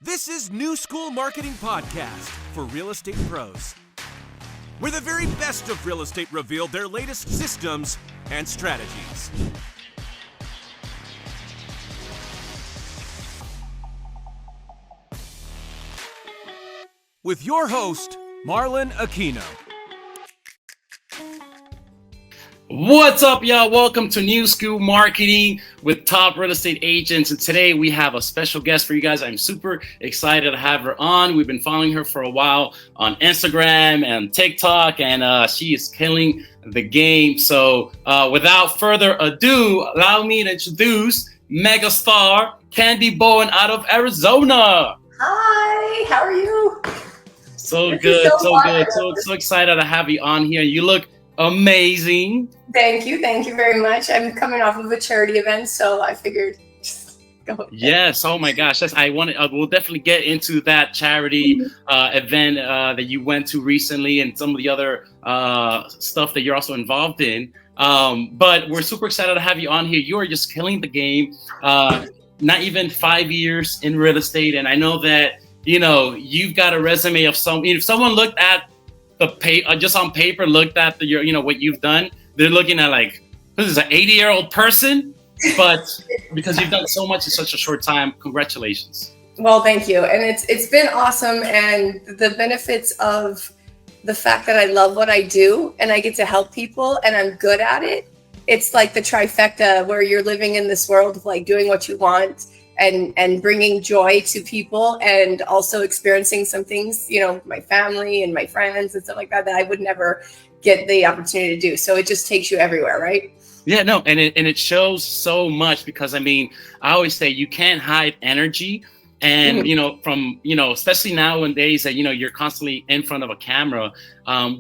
This is New School Marketing Podcast for real estate pros, where the very best of real estate reveal their latest systems and strategies. With your host, Marlon Aquino. What's up, y'all? Welcome to New School Marketing with top real estate agents. And today we have a special guest for you guys. I'm super excited to have her on. We've been following her for a while on Instagram and TikTok, and she is killing the game. So without further ado, allow me to introduce megastar Candy Bowen out of Arizona. Hi, how are you? So This is good, so so fun. good. So excited to have you on here. You look amazing. Thank you very much. I'm coming off of a charity event, so I figured just go ahead. Yes. Oh my gosh. We'll definitely get into that charity event that you went to recently and some of the other stuff that you're also involved in. But we're super excited to have you on here. You are just killing the game. Not even 5 years in real estate. And I know that, you've got a resume of if someone looked at the just on paper, looked at what you've done, they're looking at like, this is an 80-year-old person, but because you've done so much in such a short time, congratulations. Well, thank you. And it's been awesome, and the benefits of the fact that I love what I do and I get to help people and I'm good at it. It's like the trifecta where you're living in this world of like doing what you want and bringing joy to people, and also experiencing some things, my family and my friends and stuff like that I would never get the opportunity to do. So it just takes you everywhere, right? Yeah, no, and it shows so much because I always say you can't hide energy. And, especially nowadays that, you're constantly in front of a camera,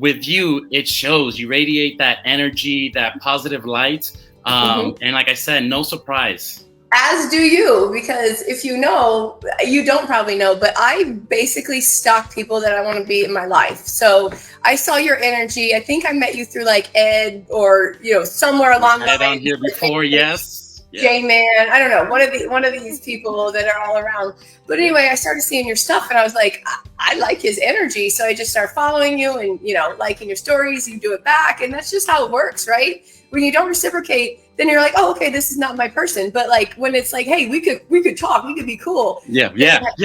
with you, it shows. You radiate that energy, that positive light. And like I said, no surprise. As do you, because if you know, you don't probably know, but I basically stalk people that I want to be in my life. So I saw your energy. I think I met you through like Ed or, somewhere along the Ed line. on here before, yes. J-Man, I don't know, one of these people that are all around. But anyway, I started seeing your stuff and I was like, I like his energy. So I just started following you and, liking your stories, you do it back. And that's just how it works, right? When you don't reciprocate, then you're like, oh, okay, this is not my person. But like when it's like, hey, we could talk, we could be cool. Yeah.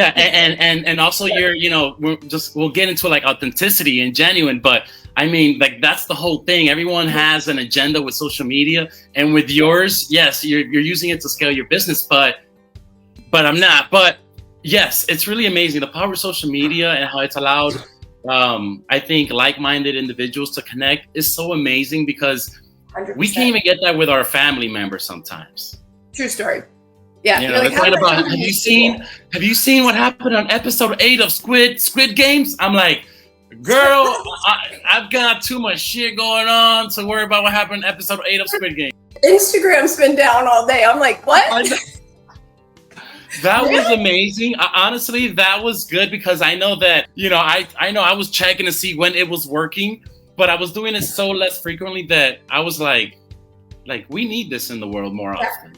And also we'll get into like authenticity and genuine, but like that's the whole thing. Everyone has an agenda with social media, and with yours, yes, you're using it to scale your business, but I'm not. But yes, it's really amazing the power of social media and how it's allowed, I think, like-minded individuals to connect is so amazing because 100%. we can't even get that with our family members sometimes. True story. Yeah. It's right about, have you seen what happened on episode 8 of Squid Games? I'm like, girl, I've got too much shit going on to worry about what happened in episode 8 of Squid Game. Instagram's been down all day. I'm like, what? That was amazing. Honestly, that was good because I know that, I know I was checking to see when it was working, but I was doing it so less frequently that I was like we need this in the world more often.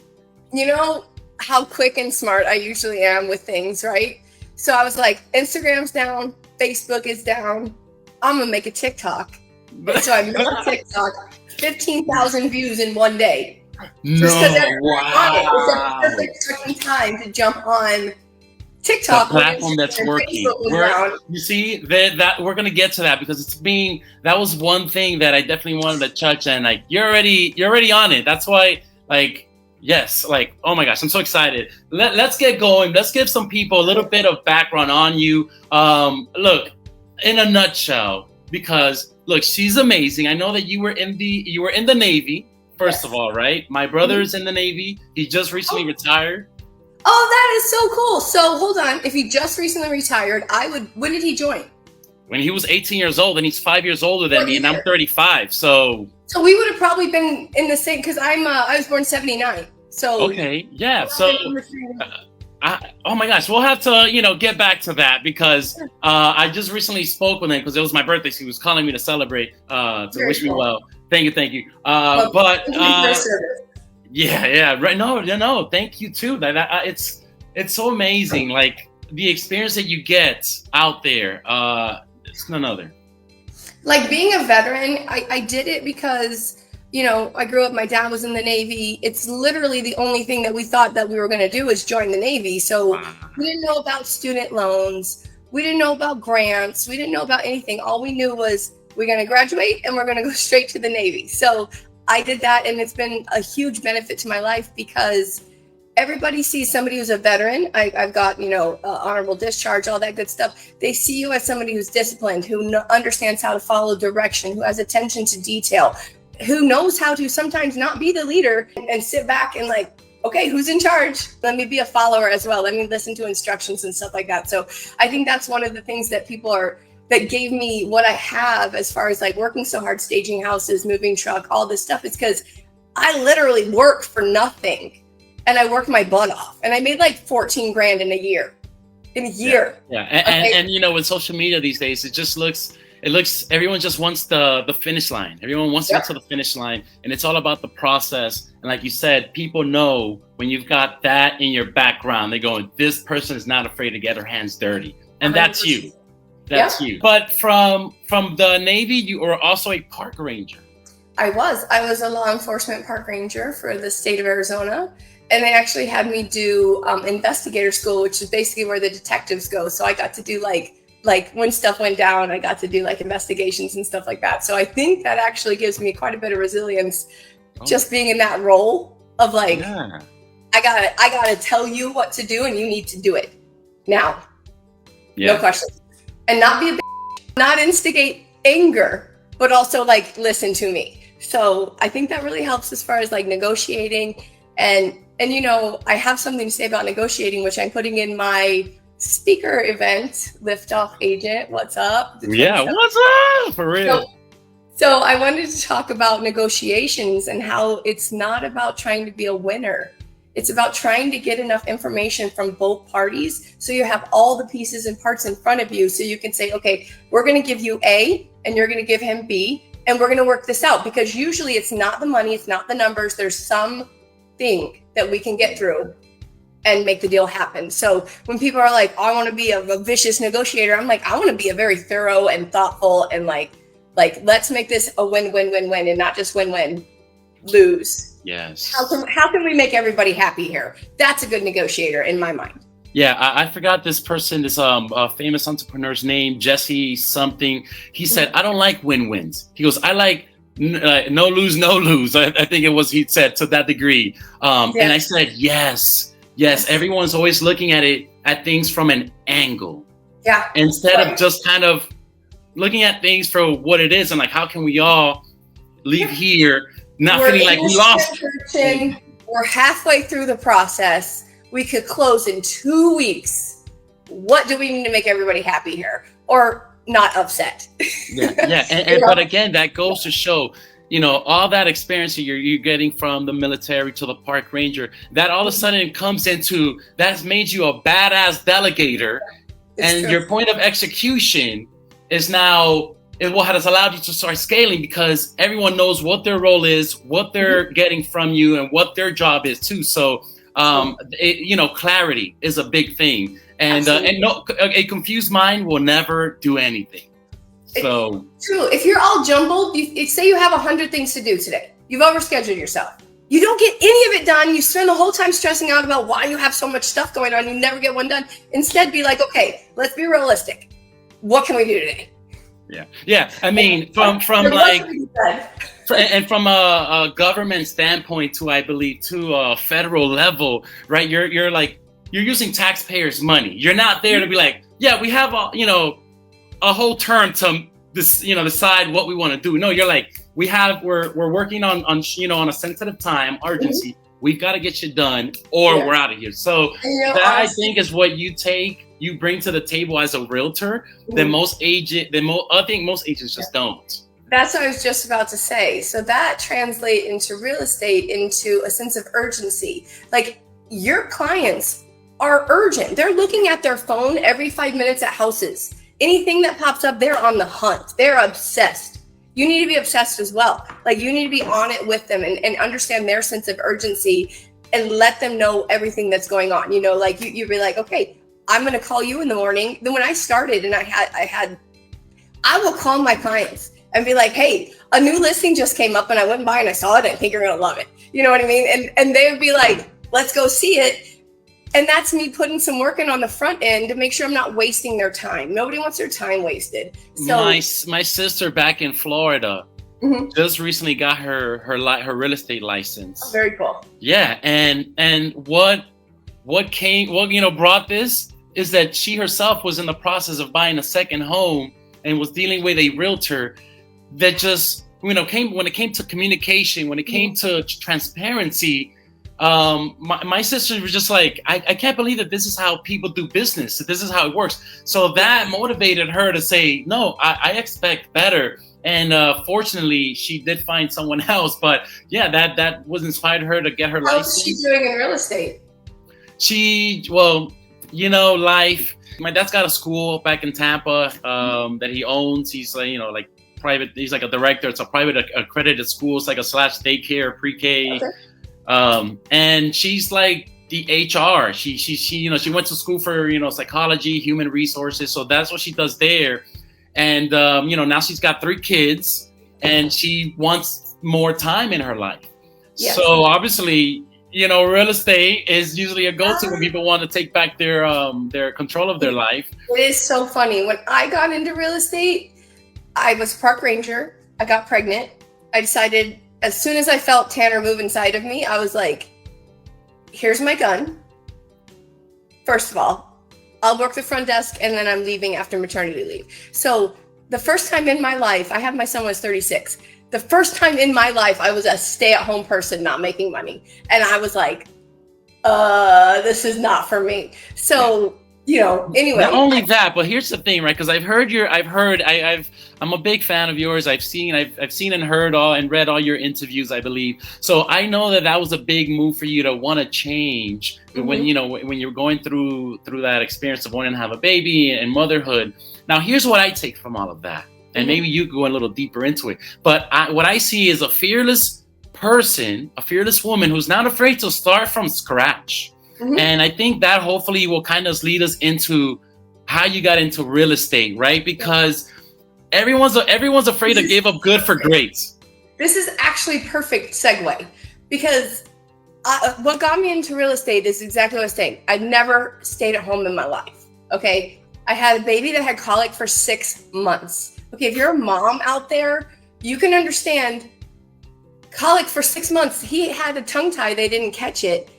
You know how quick and smart I usually am with things, right? So I was like, Instagram's down, Facebook is down. I'm gonna make a TikTok. And so I made a TikTok, 15,000 views in one day. Just because Wow. it was a perfect fucking time to jump on TikTok. The platform that's working. You see that we're gonna get to that because that was one thing that I definitely wanted to touch, and like you're already on it. That's why yes, oh my gosh, I'm so excited. Let's get going. Let's give some people a little bit of background on you. Look, in a nutshell, because look, she's amazing. I know that you were in the Navy, first of all, right? My brother's in the Navy. He just recently retired. Oh, that is so cool. So hold on. If he just recently retired, when did he join? When he was 18 years old, and he's 5 years older than me, and I'm 35. So we would have probably been in the same, because I was born 79. So okay, yeah. So oh my gosh, we'll have to get back to that because I just recently spoke with him because it was my birthday. So he was calling me to celebrate, to wish me well. Thank you. Yeah, right. No, thank you too. It's so amazing. Like the experience that you get out there, it's none other. Like being a veteran, I did it because, you know, I grew up, my dad was in the Navy. It's literally the only thing that we thought that we were going to do is join the Navy. So we didn't know about student loans. We didn't know about grants. We didn't know about anything. All we knew was we're going to graduate and we're going to go straight to the Navy. So I did that, and it's been a huge benefit to my life because everybody sees somebody who's a veteran. I've got, you know, honorable discharge, all that good stuff. They see you as somebody who's disciplined, who understands how to follow direction, who has attention to detail, who knows how to sometimes not be the leader and sit back and like, okay, who's in charge? Let me be a follower as well. Let me listen to instructions and stuff like that. So I think that's one of the things that that gave me what I have as far as like working so hard, staging houses, moving truck, all this stuff. It's because I literally work for nothing. And I worked my butt off, and I made like 14 grand in a year. Yeah. And you know, with social media these days, it looks, everyone just wants the finish line. Everyone wants to get to the finish line, and it's all about the process. And like you said, people know when you've got that in your background, they're going, this person is not afraid to get her hands dirty. And 100%. That's you. That's you. But from the Navy, you were also a park ranger. I was a law enforcement park ranger for the state of Arizona. And they actually had me do investigator school, which is basically where the detectives go. So I got to do like when stuff went down, I got to do like investigations and stuff like that. So I think that actually gives me quite a bit of resilience, just being in that role of like, I gotta tell you what to do, and you need to do it now. No question. And not be a not instigate anger, but also like listen to me. So I think that really helps as far as like negotiating. And you know, I have something to say about negotiating, which I'm putting in my speaker event, Liftoff Agent. What's up? Yeah, what's up? For real. So I wanted to talk about negotiations and how it's not about trying to be a winner. It's about trying to get enough information from both parties so you have all the pieces and parts in front of you so you can say, okay, we're going to give you A and you're going to give him B, and we're going to work this out, because usually it's not the money, it's not the numbers. There's some thing that we can get through and make the deal happen. So when people are like, oh, I want to be a vicious negotiator, I'm like, I want to be a very thorough and thoughtful and like let's make this a win-win-win-win and not just win-win lose. Yes. How can we make everybody happy here? That's a good negotiator in my mind. Yeah, I forgot this person, this famous entrepreneur's name, Jesse something. He said, I don't like win-wins. He goes, I like no lose, no lose. I think it was, he said, to that degree. And I said, yes, everyone's always looking at things from an angle. Yeah. Instead of just kind of looking at things for what it is and like, how can we all leave here not feeling like we lost? We're halfway through the process. We could close in 2 weeks. What do we need to make everybody happy here? Or not upset? But again, that goes to show, you know, all that experience you're getting from the military to the park ranger, that all of a sudden comes into, that's made you a badass delegator. And your point of execution is now what has allowed you to start scaling, because everyone knows what their role is, what they're getting from you, and what their job is too. So clarity is a big thing, and a confused mind will never do anything. So it's true. If you're all jumbled, say you have 100 things to do today, you've overscheduled yourself. You don't get any of it done. You spend the whole time stressing out about why you have so much stuff going on. You never get one done. Instead, be like, okay, let's be realistic. What can we do today? Yeah. I mean, from like. And from a government standpoint to, I believe, to a federal level, right? You're using taxpayers' money. You're not there to be like, yeah, we have a whole term to this, decide what we want to do. No, you're like, we're working on a sensitive time, urgency. We've got to get you done, or we're out of here. So that, I think, is what you bring to the table as a realtor that I think most agents just don't. That's what I was just about to say. So that translates into real estate, into a sense of urgency. Like, your clients are urgent. They're looking at their phone every 5 minutes at houses. Anything that pops up, they're on the hunt. They're obsessed. You need to be obsessed as well. Like, you need to be on it with them and understand their sense of urgency and let them know everything that's going on. Like, you'd be like, okay, I'm going to call you in the morning. Then when I started and I will call my clients and be like, hey, a new listing just came up and I went by and I saw it. I think you're going to love it. You know what I mean? And they would be like, let's go see it. And that's me putting some work in on the front end to make sure I'm not wasting their time. Nobody wants their time wasted. So my sister back in Florida just recently got her real estate license. Oh, very cool. Yeah, and what brought this is that she herself was in the process of buying a second home and was dealing with a realtor that just when it came to communication, when it came to transparency. My sister was just like, I can't believe that this is how people do business, that this is how it works. So that motivated her to say, no, I expect better. And fortunately, she did find someone else. But yeah, that was inspired her to get her license. How's she doing in real estate? Life. My dad's got a school back in Tampa that he owns. He's like private. He's like a director. It's a private accredited school. It's like a / daycare, pre-K. Okay. And she's like the HR. She went to school for psychology, human resources. So that's what she does there. And now she's got 3 kids, and she wants more time in her life. Yes. So obviously, real estate is usually a go-to when people want to take back their control of their life. It is so funny. When I got into real estate, I was a park ranger. I got pregnant. I decided as soon as I felt Tanner move inside of me, I was like, here's my gun. First of all, I'll work the front desk and then I'm leaving after maternity leave. So the first time in my life, I had my son when I was 36. The first time in my life, I was a stay-at-home person, not making money. And I was like, this is not for me. So, anyway. Not only that, but here's the thing, right? Because I'm a big fan of yours. I've seen and heard and read all your interviews, I believe. So I know that was a big move for you to want to change when you're going through that experience of wanting to have a baby and motherhood. Now, here's what I take from all of that. And maybe you go a little deeper into it. But what I see is a fearless person, a fearless woman who's not afraid to start from scratch. And I think that hopefully will kind of lead us into how you got into real estate, right? Because everyone's afraid to give up good for great. This is actually perfect segue, because what got me into real estate is exactly what I was saying. I'd never stayed at home in my life. Okay. I had a baby that had colic for 6 months. Okay. If you're a mom out there, you can understand colic for 6 months. He had a tongue tie. They didn't catch it.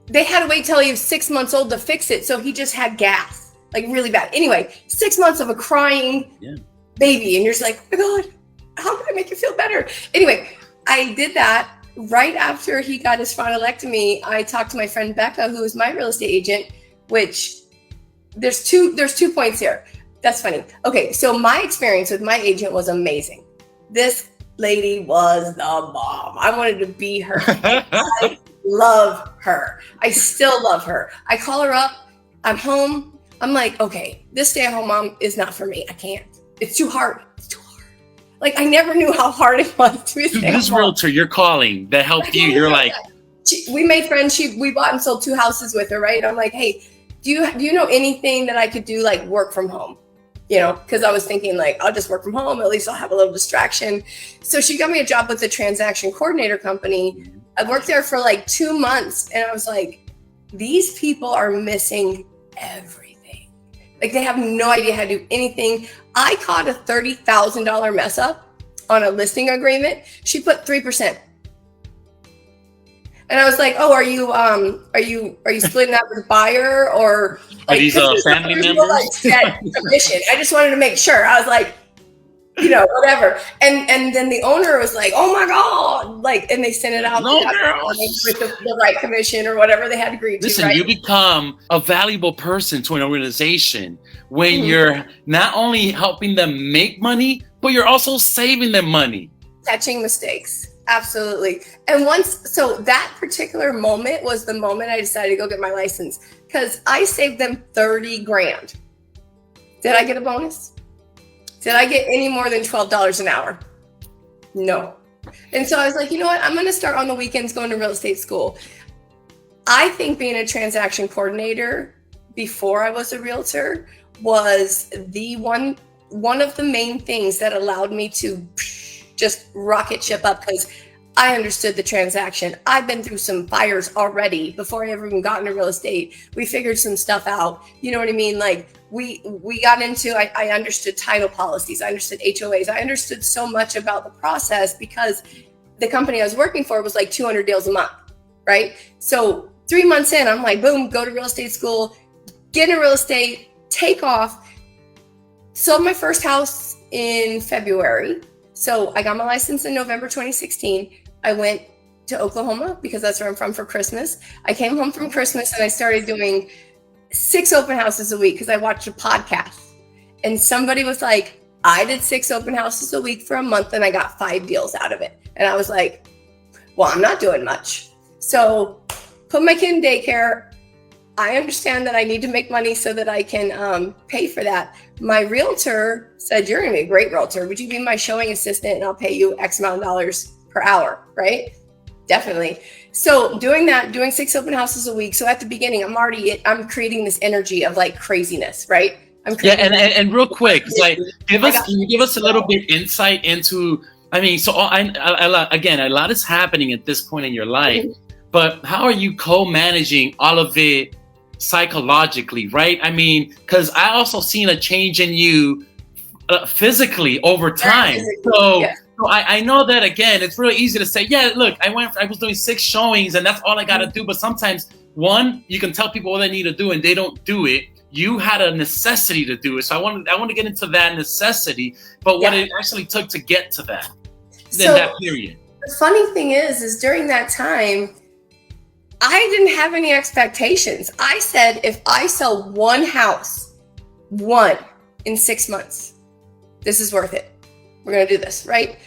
They had to wait till he was 6 months old to fix it. So he just had gas, like really bad. Anyway, 6 months of a crying baby. And you're just like, oh my God, how can I make you feel better? Anyway, I did that. Right after he got his frontalectomy, I talked to my friend Becca, who is my real estate agent, which there's two points here. That's funny. Okay, so my experience with my agent was amazing. This lady was the bomb. I wanted to be her. I love her. I still love her. I call her up. I'm home. I'm like, okay, this stay-at-home mom is not for me. I can't. It's too hard. It's too hard. Like, I never knew how hard it was to be a stay-at-home this realtor you're calling that helped you. You're like, we made friends. We bought and sold 2 houses with her, right? I'm like, hey, do you know anything that I could do, like work from home? Because I was thinking like, I'll just work from home. At least I'll have a little distraction. So she got me a job with the transaction coordinator company. I worked there for like 2 months, and I was like, these people are missing everything. Like, they have no idea how to do anything. I caught a $30,000 mess up on a listing agreement. She put 3%. And I was like, oh, are you splitting that with buyer, or like, are these family members? Like, set commission. I just wanted to make sure. I was like, whatever. And then the owner was like, oh my God, like, and they sent it out with the right commission or whatever they had agreed to. Listen, right? You become a valuable person to an organization when you're not only helping them make money, but you're also saving them money. Catching mistakes. Absolutely. And so that particular moment was the moment I decided to go get my license, because I saved them 30 grand. Did I get a bonus? Did I get any more than $12 an hour? No. And so I was like, you know what? I'm going to start on the weekends going to real estate school. I think being a transaction coordinator before I was a realtor was the one of the main things that allowed me to just rocket ship up, because I understood the transaction. I've been through some fires already before I ever even got into real estate. We figured some stuff out. You know what I mean? Like we got into, I understood title policies. I understood HOAs. I understood so much about the process because the company I was working for was like 200 deals a month, right? So 3 months in, I'm like, boom, go to real estate school, get into real estate, take off. Sold my first house in February. So I got my license in November 2016. I went to Oklahoma because that's where I'm from for Christmas. I came home from Christmas and I started doing 6 open houses a week because I watched a podcast. And somebody was like, I did 6 open houses a week for a month and I got 5 deals out of it. And I was like, well, I'm not doing much. So put my kid in daycare. I understand that I need to make money so that I can pay for that. My realtor said, you're going to be a great realtor. Would you be my showing assistant and I'll pay you X amount of dollars per hour, right? Definitely. So doing that, doing 6 open houses a week. So at the beginning, I'm creating this energy of like craziness, right? And real quick, like can you give us a little bit insight into, I mean, so again, a lot is happening at this point in your life, but how are you co-managing all of it psychologically, right? I mean, because I also seen a change in you physically over time. So I know that, again, it's really easy to say, yeah, look, I was doing 6 showings and that's all I got to do. But sometimes, one, you can tell people what they need to do and they don't do it. You had a necessity to do it. So I want to get into that necessity, but what it actually took to get to that in that period. The funny thing is during that time, I didn't have any expectations. I said, if I sell one house, in 6 months, this is worth it. We're going to do this, right?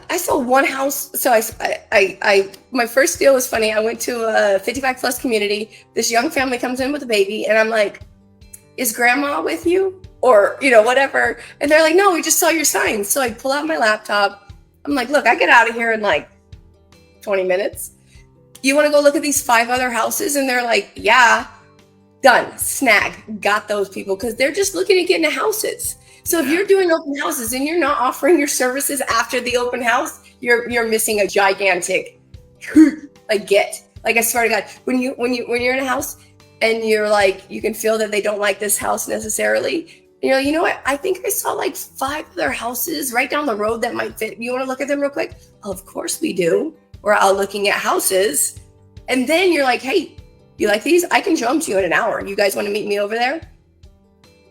I sold one house. So my first deal was funny. I went to a 55 plus community. This young family comes in with a baby and I'm like, is grandma with you? Or, whatever. And they're like, no, we just saw your signs. So I pull out my laptop. I'm like, look, I get out of here in like 20 minutes. You want to go look at these 5 other houses? And they're like, yeah, done, snag, got those people. Cause they're just looking at getting into houses. So if you're doing open houses and you're not offering your services after the open house, you're missing a gigantic get. Like, I swear to God, when you're in a house and you're like, you can feel that they don't like this house necessarily. And you're like, you know what? I think I saw like 5 other houses right down the road that might fit. You want to look at them real quick? Oh, of course we do. We're out looking at houses. And then you're like, hey, you like these? I can show them to you in an hour. You guys want to meet me over there?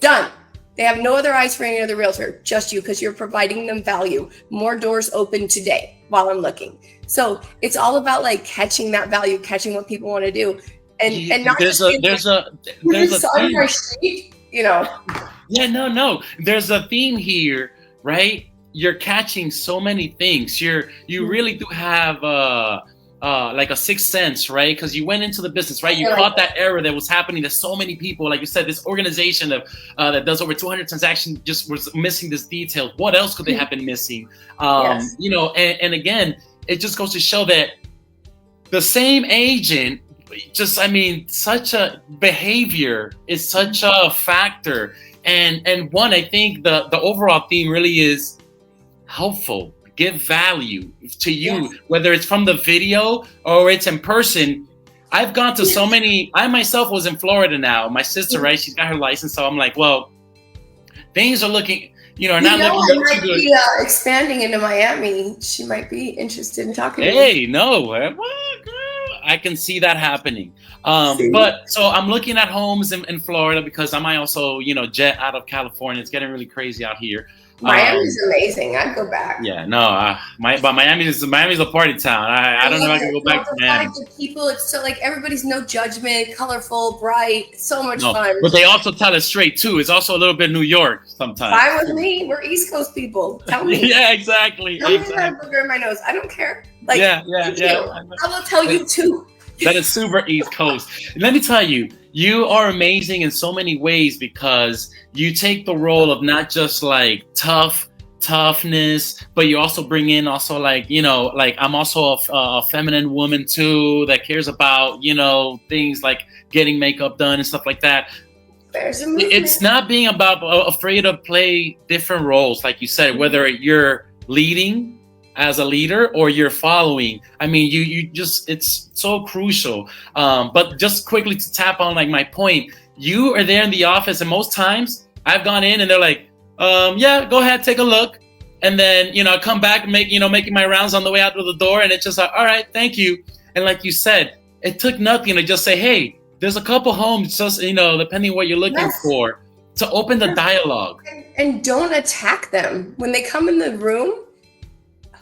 Done. They have no other eyes for any other realtor, just you, because you're providing them value. More doors open today while I'm looking. So it's all about like catching that value, catching what people want to do, and not there's a theme. Street, Yeah, no. There's a theme here, right? You're catching so many things. You really do have like a sixth sense, right? Because you went into the business, right? You caught that error that was happening to so many people. Like you said, this organization that does over 200 transactions just was missing this detail. What else could they have been missing? And again, it just goes to show that the same agent, such a behavior is such a factor. And one, I think the overall theme really is helpful. Give value to you, whether it's from the video or it's in person. I've gone to so many. I myself was in Florida now. My sister, right? She's got her license, so I'm like, well, things are looking, not looking too good. Be, expanding into Miami. She might be interested in talking to me. Hey, no, I can see that happening. But so I'm looking at homes in Florida because I might also, jet out of California. It's getting really crazy out here. Miami's amazing. I'd go back. Yeah, no, but Miami's a party town. I don't know if I can go back to Miami. The people, it's so like everybody's no judgment, colorful, bright, so much fun. But they also tell it straight too. It's also a little bit New York sometimes. Fine with me. We're East Coast people. Tell me. Yeah, exactly. Tell me I have a booger in my nose. I don't care. Like, yeah. I will tell you too. That is super East Coast. Let me tell you, you are amazing in so many ways because you take the role of not just like tough toughness, but you also bring in also like, you know, like I'm also a feminine woman too that cares about, you know, things like getting makeup done and stuff like that. It's not being about afraid to play different roles, like you said, whether you're leading as a leader or you're following. I mean, you just, it's so crucial. But just quickly to tap on like my point, you are there in the office, and most times I've gone in and they're like, yeah, go ahead, take a look. And then, you know, I come back and making my rounds on the way out of the door, and it's just like, all right, thank you. And like you said, it took nothing to just say, hey, there's a couple homes, just, you know, depending on what you're looking for, to open the dialogue. And don't attack them. When they come in the room,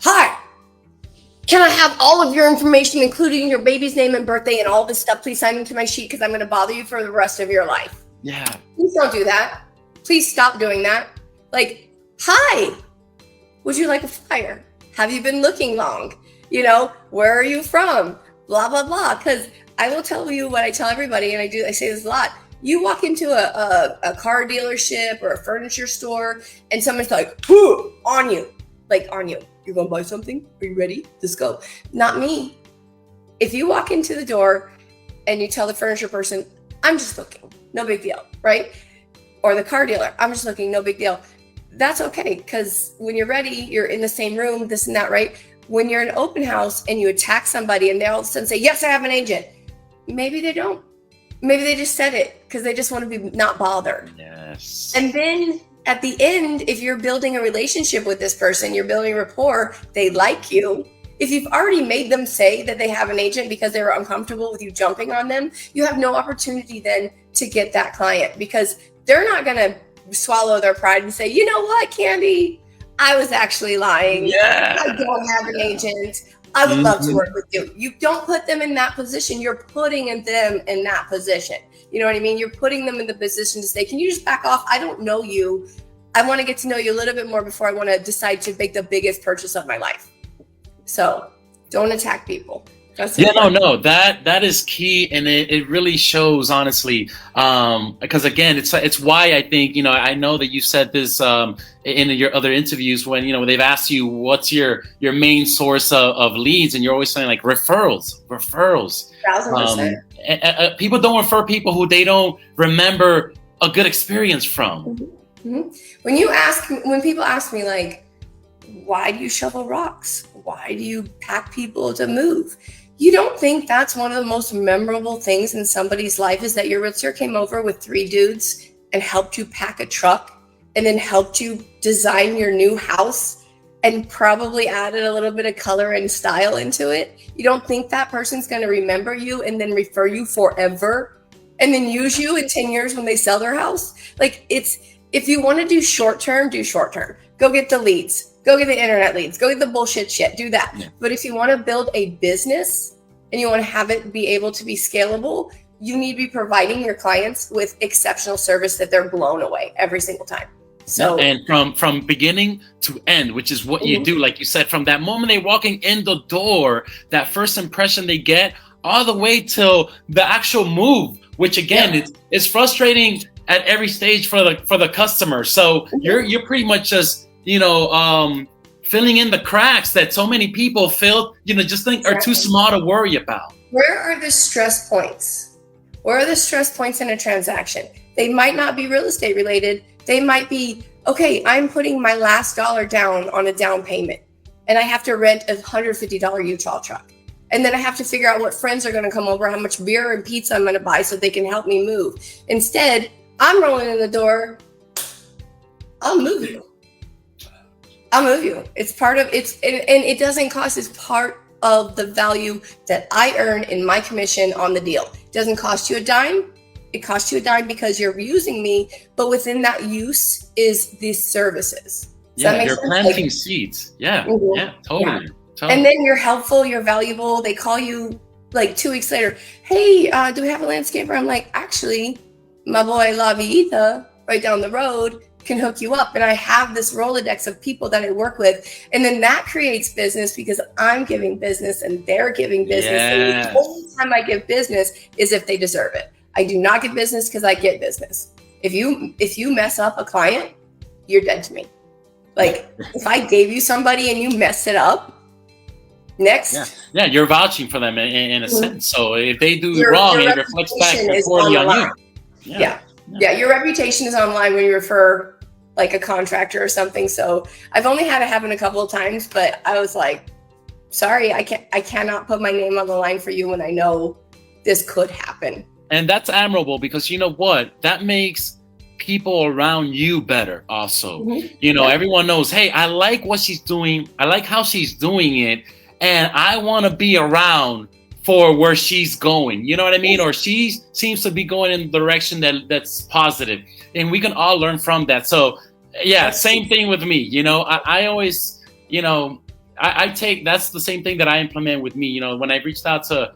hi, can I have all of your information, including your baby's name and birthday and all this stuff? Please sign into my sheet because I'm going to bother you for the rest of your life. Yeah. Please don't do that. Please stop doing that. Like, hi, would you like a flyer? Have you been looking long? You know, where are you from? Blah, blah, blah. Because I will tell you what I tell everybody, and I say this a lot. You walk into a car dealership or a furniture store, and someone's like, whoo, on you. Like, on you. You're going to buy something? Are you ready? Let's go. Not me. If you walk into the door and you tell the furniture person, I'm just looking, no big deal, right? Or the car dealer, I'm just looking, no big deal. That's okay, because when you're ready, you're in the same room, this and that, right? When you're in an open house and you attack somebody and they all of a sudden say, yes, I have an agent. Maybe they don't. Maybe they just said it because they just want to be not bothered. Yes. And then at the end, if you're building a relationship with this person, you're building rapport, they like you. If you've already made them say that they have an agent because they were uncomfortable with you jumping on them, you have no opportunity then to get that client, because they're not going to swallow their pride and say, you know what, Candy, I was actually lying. Yeah. I don't have an agent. I would love to work with you. You don't put them in that position. You're putting them in that position. You know what I mean? You're putting them in the position to say, can you just back off? I don't know you. I want to get to know you a little bit more before I want to decide to make the biggest purchase of my life. So don't attack people. No, that is key, and it really shows, honestly, because again, it's why I think, you know, I know that you said this in your other interviews when, you know, they've asked you what's your main source of leads, and you're always saying like referrals. 1000%. People don't refer people who they don't remember a good experience from. Mm-hmm. When people ask me like, why do you shovel rocks? Why do you pack people to move? You don't think that's one of the most memorable things in somebody's life, is that your realtor came over with 3 dudes and helped you pack a truck and then helped you design your new house and probably added a little bit of color and style into it? You don't think that person's going to remember you and then refer you forever and then use you in 10 years when they sell their house? Like, if you want to do short term, do short term. Go get the leads. Go get the internet leads. Go get the bullshit shit. Do that. Yeah. But if you want to build a business and you want to have it be able to be scalable, you need to be providing your clients with exceptional service that they're blown away every single time. So, and from beginning to end, which is what you do, like you said, from that moment they're walking in the door, that first impression they get, all the way till the actual move, which again, it's frustrating at every stage for the customer. So you're pretty much just, you know, filling in the cracks that so many people feel, you know, just think are too small to worry about. Where are the stress points? Where are the stress points in a transaction? They might not be real estate related. They might be, okay, I'm putting my last dollar down on a down payment and I have to rent a $150 U-Haul truck. And then I have to figure out what friends are going to come over, how much beer and pizza I'm going to buy so they can help me move. Instead, I'm rolling in the door. I'll move you. It's part of it's, and it doesn't cost. It's part of the value that I earn in my commission on the deal. It doesn't cost you a dime. It costs you a dime because you're using me, but within that use is these services. Does you're planting seeds. Yeah, totally. And then you're helpful, you're valuable. They call you like 2 weeks later. Hey, do we have a landscaper? I'm like, actually, my boy La Villita right down the road can hook you up. And I have this Rolodex of people that I work with. And then that creates business because I'm giving business and they're giving business. And the only time I give business is if they deserve it. I do not get business because I get business. If you mess up a client, you're dead to me. Like, if I gave you somebody and you mess it up, next. Yeah, you're vouching for them in a sense. So if they do Your wrong, it reflects back reputation poorly on line. you. Yeah, your reputation is online when you refer like a contractor or something. So I've only had it happen a couple of times, but I was like, sorry, I cannot put my name on the line for you when I know this could happen. And that's admirable, because you know what? That makes people around you better also. Everyone knows, hey, I like what she's doing. I like how she's doing it. And I want to be around for where she's going. You know what I mean? Or she seems to be going in the direction that's positive. And we can all learn from that. So yeah, same thing with me. I always, I take, that's the same thing that I implement with me. When I reached out to,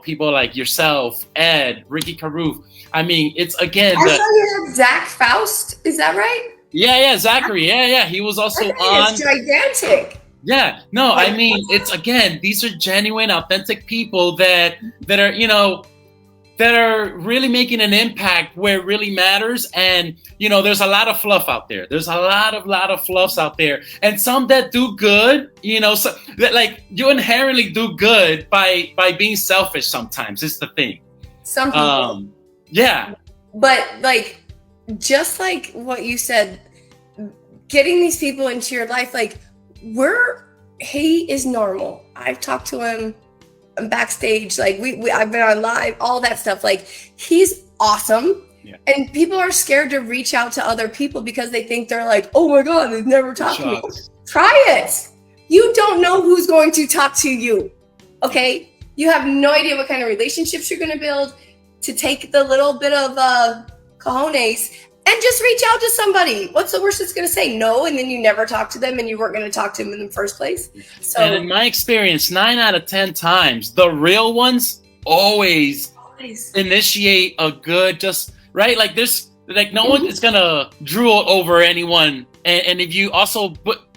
people like yourself, Ed, Ricky Carruth. I mean, it's again. I saw you had Zach Faust. Is that right? Yeah, Zachary. Yeah. He was also on. It's gigantic. Yeah, no, I mean, it's again, these are genuine, authentic people that are, that are really making an impact where it really matters. And, there's a lot of fluff out there. There's a lot of fluffs out there. And some that do good, so that like you inherently do good by being selfish sometimes. It's the thing. Some people. Yeah. But like, just like what you said, getting these people into your life, like, he is normal. I've talked to him backstage, like I've been on live, all that stuff. Like, he's awesome. Yeah. And people are scared to reach out to other people because they think they're like, oh my God, they've never talked to me. Try it. You don't know who's going to talk to you. Okay. You have no idea what kind of relationships you're going to build. To take the little bit of cojones and just reach out to somebody. What's the worst it's going to say? No, and then you never talk to them and you weren't going to talk to them in the first place. So, and in my experience, 9 out of 10 times, the real ones always initiate a good, right? Like no one is going to drool over anyone. And if you also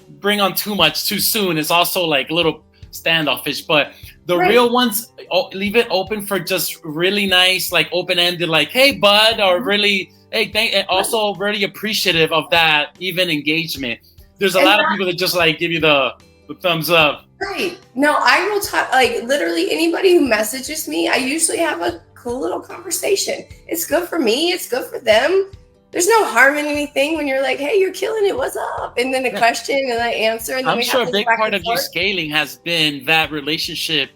bring on too much too soon, it's also like a little standoffish. But the real ones, leave it open for just really nice, like open-ended, like, hey, bud, or really, hey, and also really appreciative of that, even engagement. There's a lot of people that just like give you the thumbs up. Right. No, I will talk, like literally anybody who messages me, I usually have a cool little conversation. It's good for me. It's good for them. There's no harm in anything when you're like, hey, you're killing it. What's up? And then a question and I answer. And then I'm sure a big part of your scaling has been that relationship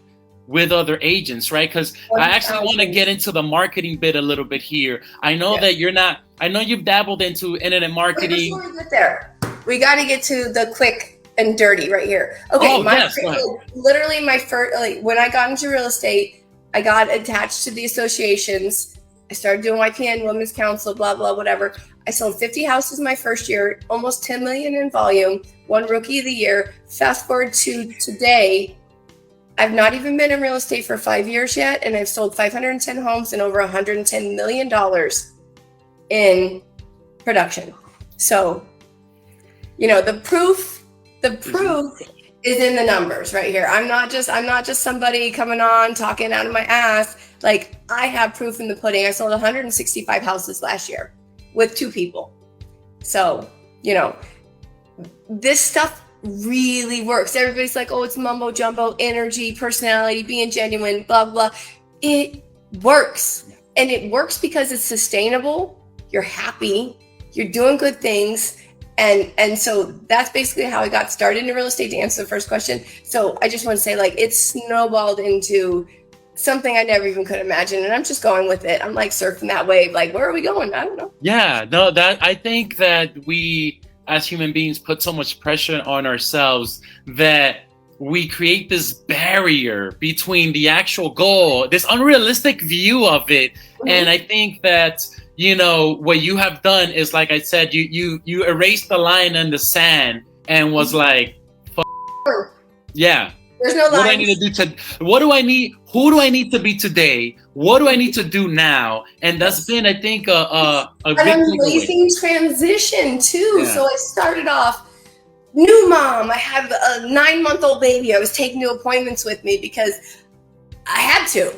with other agents, right? Because I actually want to get into the marketing bit a little bit here. I know that you're not, I know you've dabbled into internet marketing. Before we get there, we got to get to the quick and dirty right here. Okay, literally my first, like when I got into real estate, I got attached to the associations. I started doing YPN, Women's Council, blah, blah, whatever. I sold 50 houses my first year, almost 10 million in volume, won Rookie of the Year. Fast forward to today, I've not even been in real estate for 5 years yet, and I've sold 510 homes and over $110 million in production. So, the proof is in the numbers right here. I'm not just somebody coming on talking out of my ass. Like, I have proof in the pudding. I sold 165 houses last year with 2 people. So, this stuff really works. Everybody's like, oh, it's mumbo jumbo, energy, personality, being genuine, blah, blah. It works. And it works because it's sustainable. You're happy. You're doing good things. And so that's basically how I got started in real estate, to answer the first question. So I just want to say, like, it snowballed into something I never even could imagine. And I'm just going with it. I'm like surfing that wave. Like, where are we going? I don't know. Yeah, no, I think that we as human beings put so much pressure on ourselves that we create this barrier between the actual goal, this unrealistic view of it. Mm-hmm. And I think that, what you have done is, like I said, you erased the line in the sand and was like, yeah. There's no lines. What do I need to do who do I need to be today? What do I need to do now? And that's been, I think, a big amazing transition too. Yeah. So I started off new mom. I had a 9-month-old baby. I was taking new appointments with me because I had to,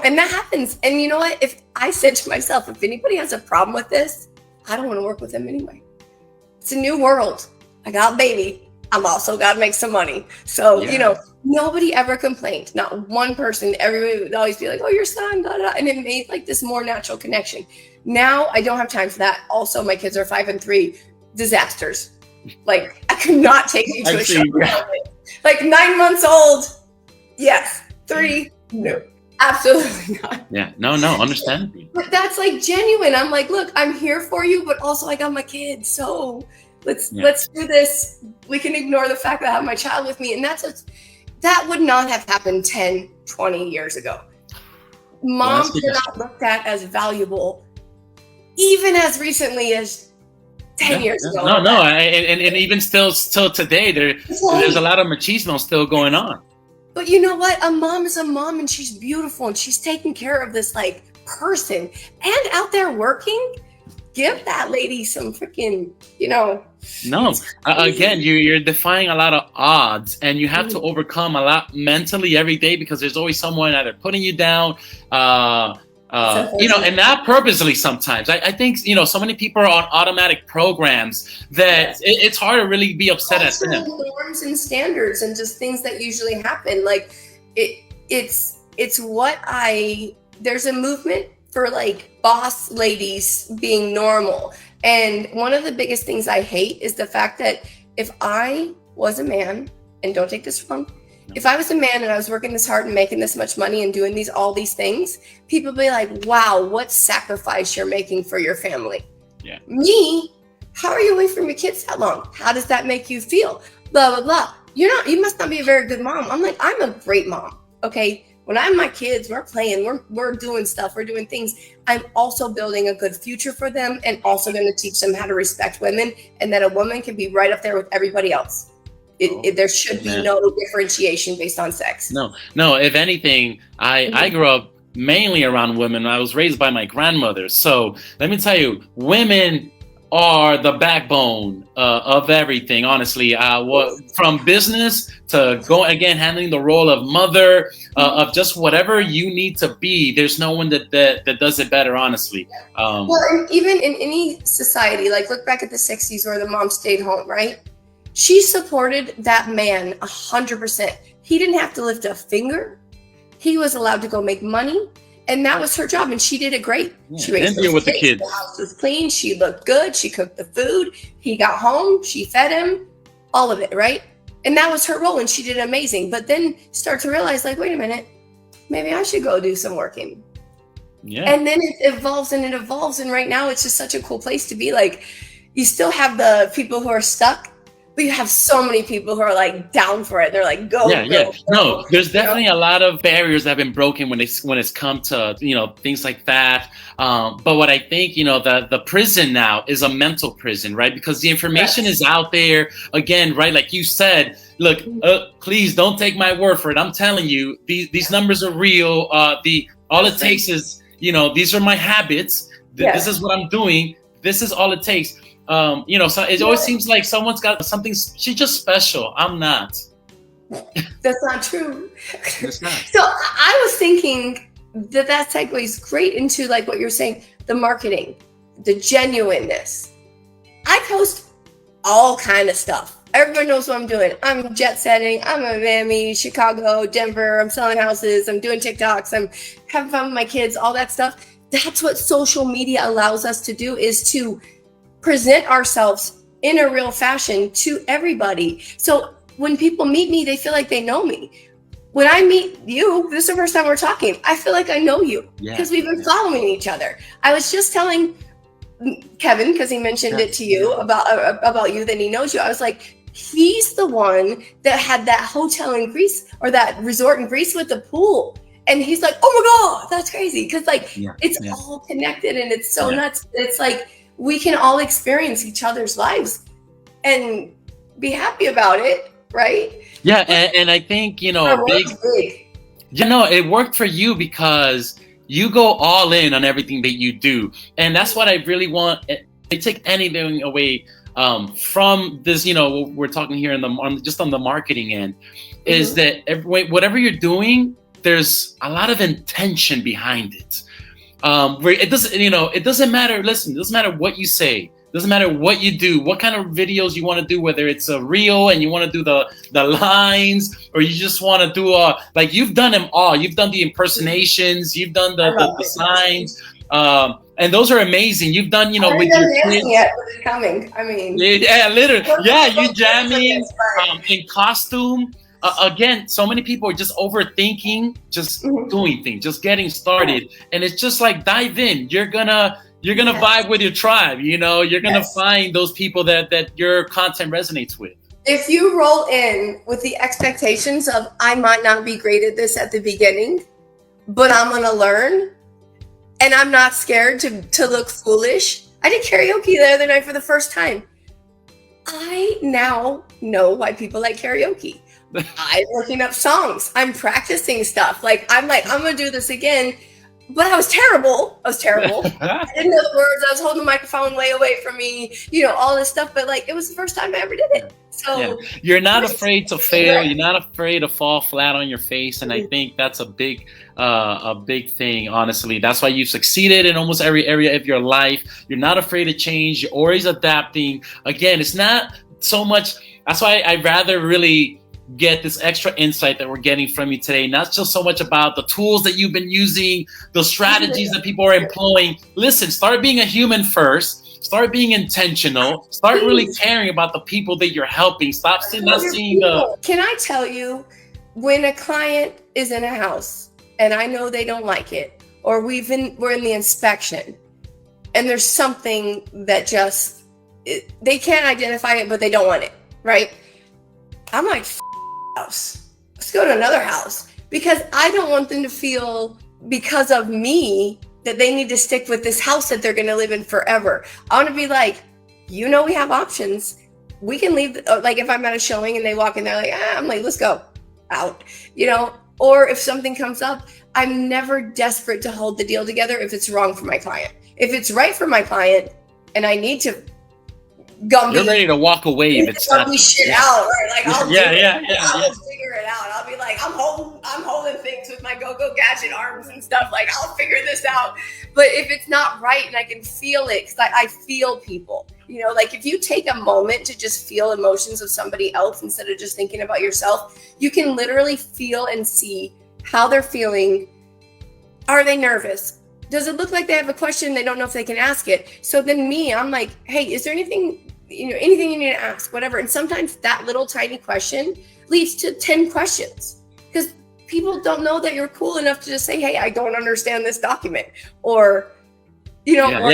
and that happens. And you know what? If I said to myself, if anybody has a problem with this, I don't want to work with them anyway. It's a new world. I got a baby. I'm also got to make some money. So, nobody ever complained. Not one person. Everybody would always be like, oh, your son, da, da. And it made like this more natural connection. Now I don't have time for that. Also, my kids are 5 and 3. Disasters. Like, I could not take you to a show. Like 9 months old. Yes. 3. No. Absolutely not. Yeah. No, understand. But that's like genuine. I'm like, look, I'm here for you, but also I got my kids. So let's do this. We can ignore the fact that I have my child with me. And that would not have happened 10, 20 years ago. Moms were not looked at as valuable, even as recently as 10 years ago. No. And even still today, there's a lot of machismo still going on. But you know what? A mom is a mom, and she's beautiful, and she's taking care of this like person and out there working. Give that lady some freaking, No, again, you're defying a lot of odds, and you have to overcome a lot mentally every day, because there's always someone either putting you down, and not purposely sometimes. I think, so many people are on automatic programs that it's hard to really be upset at them. Norms and standards and just things that usually happen. Like there's a movement for like boss ladies being normal. And one of the biggest things I hate is the fact that if I was a man, and don't take this wrong, if I was a man and I was working this hard and making this much money and doing all these things, people would be like, wow, what sacrifice you're making for your family. Yeah. Me, how are you away from your kids that long? How does that make you feel? Blah, blah, blah. You must not be a very good mom. I'm like, I'm a great mom. Okay. When I'm my kids, we're playing, we're doing stuff, we're doing things. I'm also building a good future for them, and also going to teach them how to respect women, and that a woman can be right up there with everybody else. There should be no differentiation based on sex. No. If anything, I grew up mainly around women. I was raised by my grandmother. So let me tell you, women are the backbone of everything, honestly. From business to handling the role of mother, of just whatever you need to be. There's no one that does it better, honestly. Well, and even in any society, like look back at the 60s where the mom stayed home, right? She supported that man 100%. He didn't have to lift a finger. He was allowed to go make money. And that was her job, and she did it great. Yeah, she raised deal with the kids. The house was clean. She looked good. She cooked the food. He got home. She fed him. All of it, right? And that was her role, and she did amazing. But then start to realize, like, wait a minute, maybe I should go do some working. Yeah. And then it evolves, and right now it's just such a cool place to be. Like, you still have the people who are stuck, but you have so many people who are like down for it. They're like, go. No, there's definitely a lot of barriers that have been broken when it's come to, things like that. But what I think, the prison now is a mental prison, right? Because the information is out there again, right? Like you said, look, please don't take my word for it. I'm telling you, these numbers are real. All it takes is, these are my habits. This is what I'm doing. This is all it takes. So it always seems like someone's got something. She's just special. I'm not. That's not true. It's not. So I was thinking that segues great into like what you're saying, the marketing, the genuineness. I post all kind of stuff. Everybody knows what I'm doing. I'm jet setting. I'm in Miami, Chicago, Denver. I'm selling houses. I'm doing TikToks. I'm having fun with my kids, all that stuff. That's what social media allows us to do, is to present ourselves in a real fashion to everybody. So when people meet me, they feel like they know me. When I meet you, this is the first time we're talking, I feel like I know you because we've been following each other. I was just telling Kevin, because he mentioned it to you about you, that he knows you. I was like, he's the one that had that hotel in Greece, or that resort in Greece with the pool. And he's like, oh my God, that's crazy. Because it's all connected, and it's so nuts. It's like, we can all experience each other's lives and be happy about it, right? Yeah, and I think, big. It worked for you because you go all in on everything that you do. And that's what I really want. I take anything away from this, we're talking here just on the marketing end, is that whatever you're doing, there's a lot of intention behind it. Where it doesn't matter. Listen, it doesn't matter what you say. It Doesn't matter what you do, what kind of videos you want to do, whether it's a reel and you want to do the lines, or you just want to do like you've done them all. You've done the impersonations, you've done the signs, and those are amazing. You've done, you know, with your kids. Yet, but it's coming. I mean, yeah, literally, yeah, you jamming in costume. Again, so many people are just overthinking, just doing things, just getting started, and it's just like dive in. You're gonna vibe with your tribe. You know, you're gonna find those people that your content resonates with. If you roll in with the expectations of I might not be great at this at the beginning, but I'm gonna learn, and I'm not scared to look foolish. I did karaoke the other night for the first time. I now know why people like karaoke. I'm looking up songs. I'm practicing stuff. I'm gonna do this again. But I was terrible. I didn't know the words. I was holding the microphone way away from me, you know, all this stuff. But like, it was the first time I ever did it. So you're not afraid to fail. You're not afraid to fall flat on your face. And I think that's a big thing, honestly. That's why you've succeeded in almost every area of your life. You're not afraid to change. You're always adapting. Again, it's not so much. That's why I'd rather really get this extra insight that we're getting from you today. Not just so much about the tools that you've been using, the strategies that people are employing. Listen, start being a human first. Start being intentional. Start really caring about the people that you're helping. Stop not seeing the... Can I tell you, when a client is in a house and I know they don't like it, or we're in the inspection and there's something that just, they can't identify it, but they don't want it, right? I'm like, house. Let's go to another house, because I don't want them to feel because of me that they need to stick with this house that they're going to live in forever. I want to be like, you know, we have options. We can leave. Like if I'm at a showing and they walk in, they're like, I'm like, let's go out, you know, or if something comes up, I'm never desperate to hold the deal together if it's wrong for my client. If it's right for my client and I need to you're ready to walk away if it's not shit out, right? Like I'll I'll figure it out. I'll be like, I'm holding things with my go-go gadget arms and stuff. Like I'll figure this out. But if it's not right and I can feel it, because I feel people, you know, like if you take a moment to just feel emotions of somebody else instead of just thinking about yourself, you can literally feel and see how they're feeling. Are they nervous? Does it look like they have a question? They don't know if they can ask it. So then I'm like, hey, is there anything you need to ask, whatever. And sometimes that little tiny question leads to 10 questions, because people don't know that you're cool enough to just say, hey, I don't understand this document, or, you know,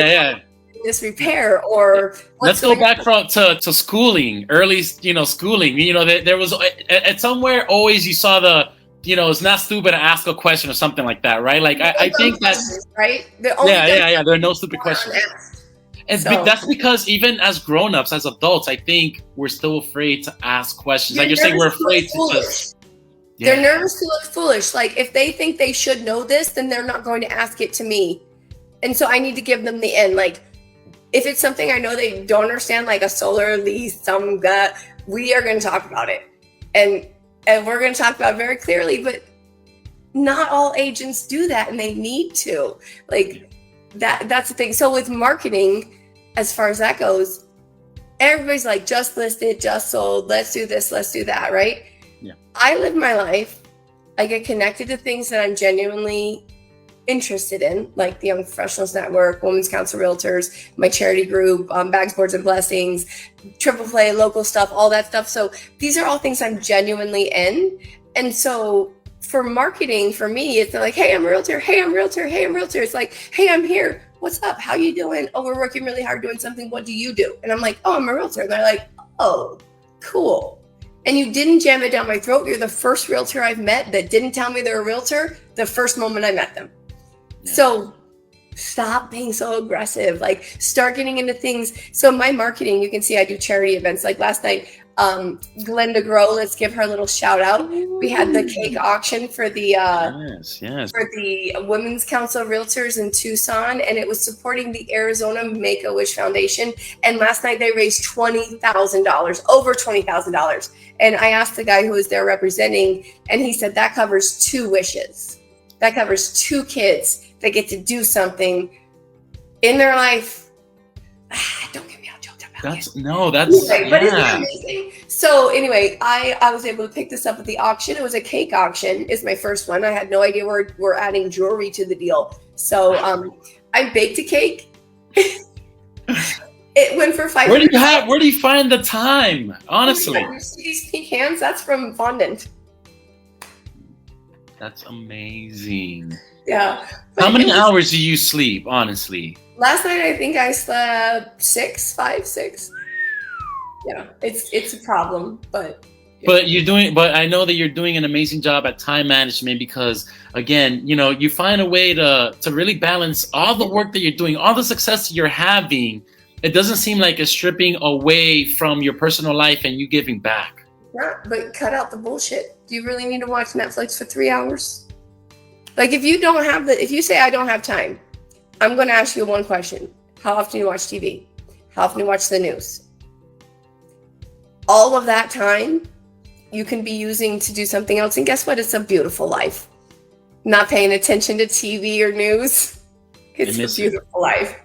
this repair, or let's go back to schooling, early, you know, schooling, you know, there was at somewhere always you saw it's not stupid to ask a question or something like that, right? Like I think that's right. There are no stupid questions. And that's because even as grown-ups, as adults, I think we're still afraid to ask questions. Like you're saying, we're afraid to just... They're nervous to look foolish. Like if they think they should know this, then they're not going to ask it to me. And so I need to give them the end. Like if it's something I know they don't understand, like a solar lease, we are going to talk about it. And we're going to talk about it very clearly, but not all agents do that, and they need to. Like that's the thing. So with marketing, as far as that goes, everybody's like, just listed, just sold, let's do this, let's do that, right? Yeah. I live my life. I get connected to things that I'm genuinely interested in, like the Young Professionals Network, Women's Council Realtors, my charity group, Bags, Boards, and Blessings, Triple Play, local stuff, all that stuff. So these are all things I'm genuinely in. And so for marketing, for me, it's not like, hey, I'm a realtor. Hey, I'm a realtor. Hey, I'm a realtor. It's like, hey, I'm here. What's up? How you doing? Oh, we're working really hard doing something. What do you do? And I'm like, oh, I'm a realtor. And they're like, oh, cool. And you didn't jam it down my throat. You're the first realtor I've met that didn't tell me they're a realtor the first moment I met them. Yeah. So stop being so aggressive. Like start getting into things. So my marketing, you can see I do charity events. Like last night, Glenda Grow, let's give her a little shout out. We had the cake auction for the for the Women's Council of Realtors in Tucson, and it was supporting the Arizona Make-A-Wish Foundation. And last night they raised $20,000, over $20,000. And I asked the guy who was there representing, and he said that covers 2 wishes. That covers 2 kids that get to do something in their life. Don't get me out That's Anyway, but isn't that yeah. amazing? So anyway, I was able to pick this up at the auction. It was a cake auction. It's my first one. I had no idea we're adding jewelry to the deal. So I baked a cake. It went for $500. Where do you find the time? Honestly. You see these pink hands? That's from fondant. That's amazing. Yeah. How many hours do you sleep, honestly? Last night I think I slept 5, 6. Yeah, it's a problem, but But I know that you're doing an amazing job at time management because, again, you find a way to really balance all the work that you're doing, all the success that you're having. It doesn't seem like it's stripping away from your personal life and you giving back. yeah, but cut out the bullshit. Do you really need to watch Netflix for 3 hours? Like if you say I don't have time, I'm going to ask you one question. How often do you watch TV? How often do you watch the news? All of that time you can be using to do something else. And guess what? It's a beautiful life. Not paying attention to TV or news. It's a beautiful life.